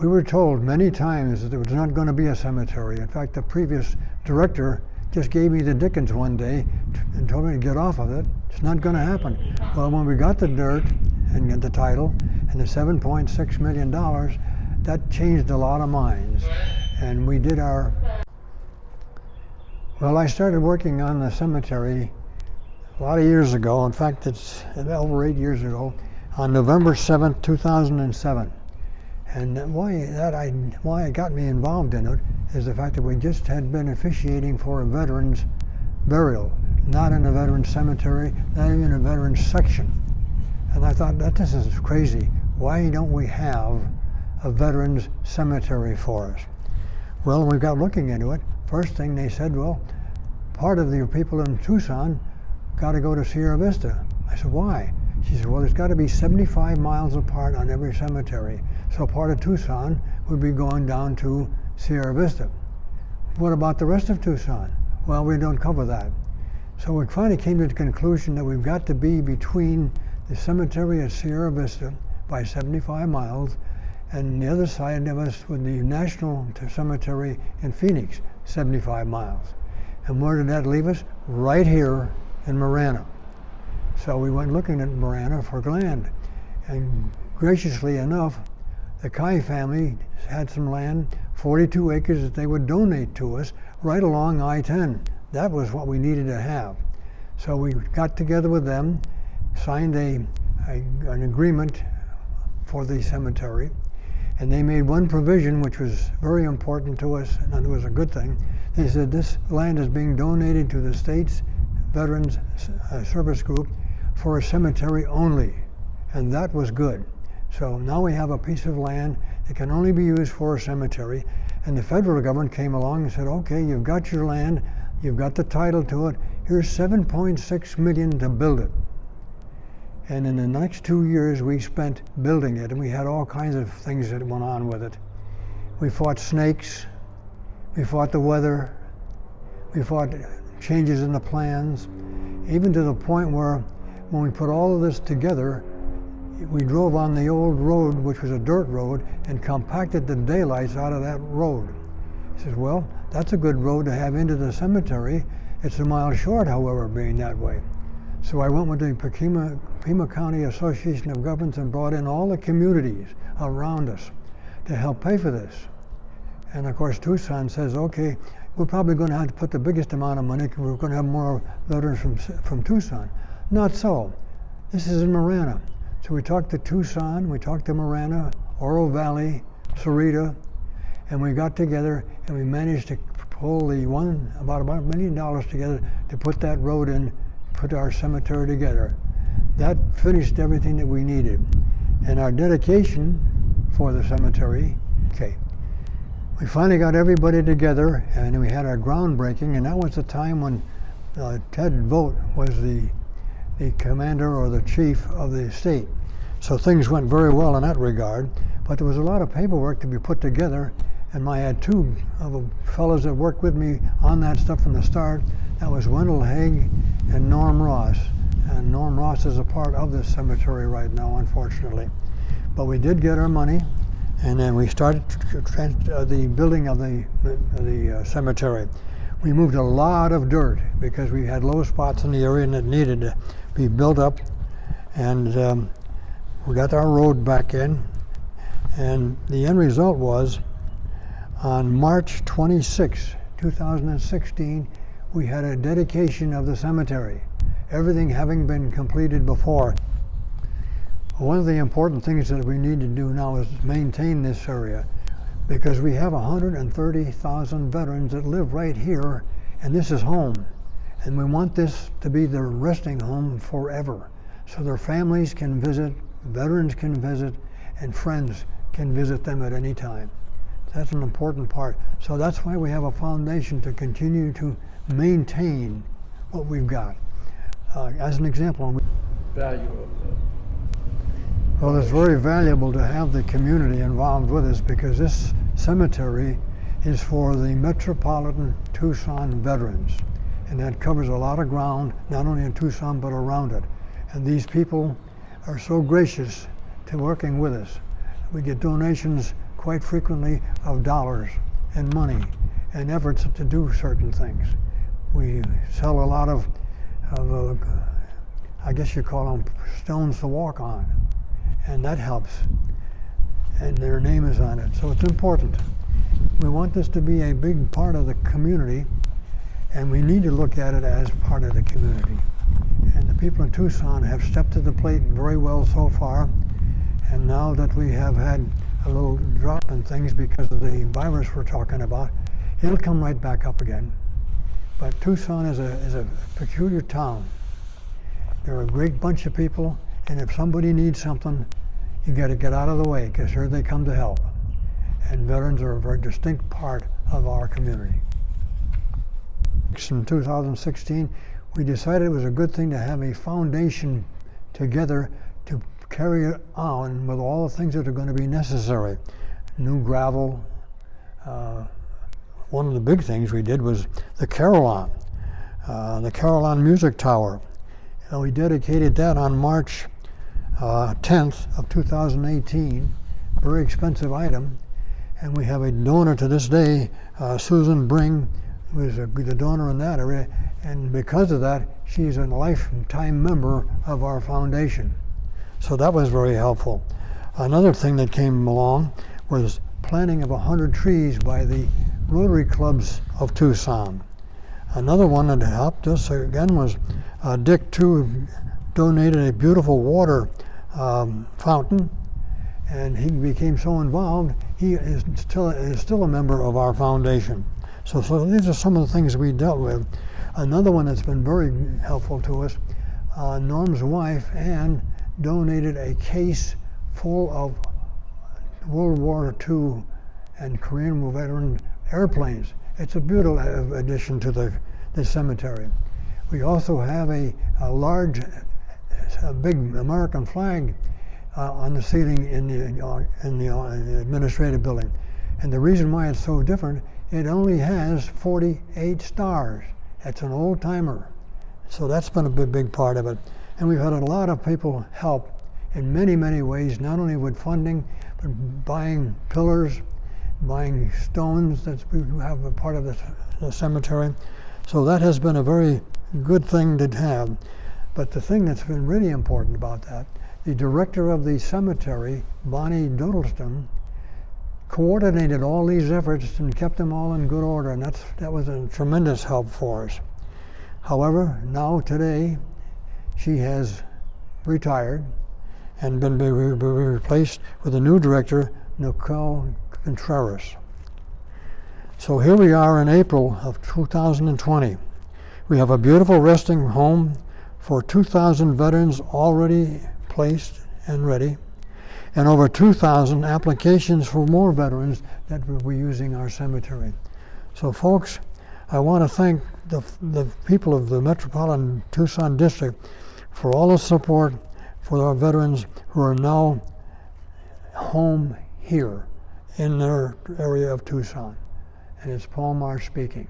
We were told many times that there was not going to be a cemetery. In fact, the previous director just gave me the dickens one day and told me to get off of it. It's not going to happen. Well, when we got the dirt and got the title and the $7.6 million, that changed a lot of minds. And we did our... Well, I started working on the cemetery a lot of years ago. In fact, it's over 8 years ago, on November 7th, 2007. And why it got me involved in it is the fact that we just had been officiating for a veteran's burial, not in a veteran's cemetery, not even a veteran's section. And I thought, this is crazy. Why don't we have a veteran's cemetery for us? Well, we got looking into it. First thing they said, well, part of the people in Tucson got to go to Sierra Vista. I said, why? She said, well, there's got to be 75 miles apart on every cemetery. So part of Tucson would be going down to Sierra Vista. What about the rest of Tucson? Well, we don't cover that. So we finally came to the conclusion that we've got to be between the cemetery at Sierra Vista by 75 miles and the other side of us with the National Cemetery in Phoenix, 75 miles. And where did that leave us? Right here in Marana. So we went looking at Marana for land. And graciously enough, the Kai family had some land, 42 acres that they would donate to us right along I-10. That was what we needed to have. So we got together with them, signed an agreement for the cemetery, and they made one provision which was very important to us, and it was a good thing. They said this land is being donated to the state's Veterans Service Group for a cemetery only, and that was good. So now we have a piece of land that can only be used for a cemetery, and the federal government came along and said, okay, you've got your land, you've got the title to it, here's $7.6 million to build it. And in the next 2 years we spent building it, and we had all kinds of things that went on with it. We fought snakes, we fought the weather, we fought changes in the plans, even to the point where when we put all of this together, we drove on the old road, which was a dirt road, and compacted the daylights out of that road. He says, well, that's a good road to have into the cemetery. It's a mile short, however, being that way. So I went with the Pima County Association of Governments and brought in all the communities around us to help pay for this. And of course, Tucson says, okay, we're probably going to have to put the biggest amount of money because we're going to have more veterans from Tucson. Not so. This is in Marana. So we talked to Tucson, we talked to Marana, Oro Valley, Sarita, and we got together and we managed to pull about $1 million together to put that road in, put our cemetery together. That finished everything that we needed. And our dedication for the cemetery, okay, we finally got everybody together and we had our groundbreaking, and that was the time when Ted Vogt was the commander or the chief of the state. So things went very well in that regard, but there was a lot of paperwork to be put together, and I had two of the fellows that worked with me on that stuff from the start. That was Wendell Haig and Norm Ross. And Norm Ross is a part of this cemetery right now, unfortunately. But we did get our money, and then we started the building of the cemetery. We moved a lot of dirt because we had low spots in the area and it needed to be built up. And we got our road back in. And the end result was on March 26, 2016, we had a dedication of the cemetery, everything having been completed before. One of the important things that we need to do now is maintain this area, because we have 130,000 veterans that live right here, and this is home. And we want this to be their resting home forever, so their families can visit, veterans can visit, and friends can visit them at any time. That's an important part. So that's why we have a foundation to continue to maintain what we've got. As an example, value of the... Well, it's very valuable to have the community involved with us, because this cemetery is for the metropolitan Tucson veterans. And that covers a lot of ground, not only in Tucson, but around it. And these people are so gracious to working with us. We get donations quite frequently of dollars and money and efforts to do certain things. We sell a lot of I guess you call them stones to walk on, and that helps. And their name is on it, so it's important. We want this to be a big part of the community, and we need to look at it as part of the community. And the people in Tucson have stepped to the plate very well so far, and now that we have had a little drop in things because of the virus we're talking about, it'll come right back up again. But Tucson is a peculiar town. They're a great bunch of people, and if somebody needs something, you got to get out of the way, because here they come to help. And veterans are a very distinct part of our community. In 2016, we decided it was a good thing to have a foundation together to carry it on with all the things that are going to be necessary. New gravel. One of the big things we did was the Carillon Music Tower. We dedicated that on March 10th of 2018, very expensive item, and we have a donor to this day, Susan Bring, who is the donor in that area, and because of that, she's a lifetime member of our foundation. So that was very helpful. Another thing that came along was planting of 100 trees by the Rotary Clubs of Tucson. Another one that helped us again was Dick too donated a beautiful water fountain, and he became so involved, he is still a member of our foundation. So these are some of the things we dealt with. Another one that's been very helpful to us, Norm's wife, Ann, donated a case full of World War II and Korean veteran airplanes. It's a beautiful addition to the cemetery. We also have a large, big American flag on the ceiling in the administrative building. And the reason why it's so different, it only has 48 stars. It's an old timer. So that's been a big part of it. And we've had a lot of people help in many, many ways, not only with funding, but buying pillars, buying stones that we have a part of the cemetery. So that has been a very good thing to have. But the thing that's been really important about that, the director of the cemetery, Bonnie Dodelston, coordinated all these efforts and kept them all in good order, and that was a tremendous help for us. However, now today, she has retired and been replaced with a new director, Nicole Contreras. So here we are in April of 2020. We have a beautiful resting home for 2,000 veterans already placed and ready, and over 2,000 applications for more veterans that will be using our cemetery. So folks, I want to thank the people of the Metropolitan Tucson District for all the support for our veterans who are now home here in their area of Tucson. And it's Paul Marsh speaking.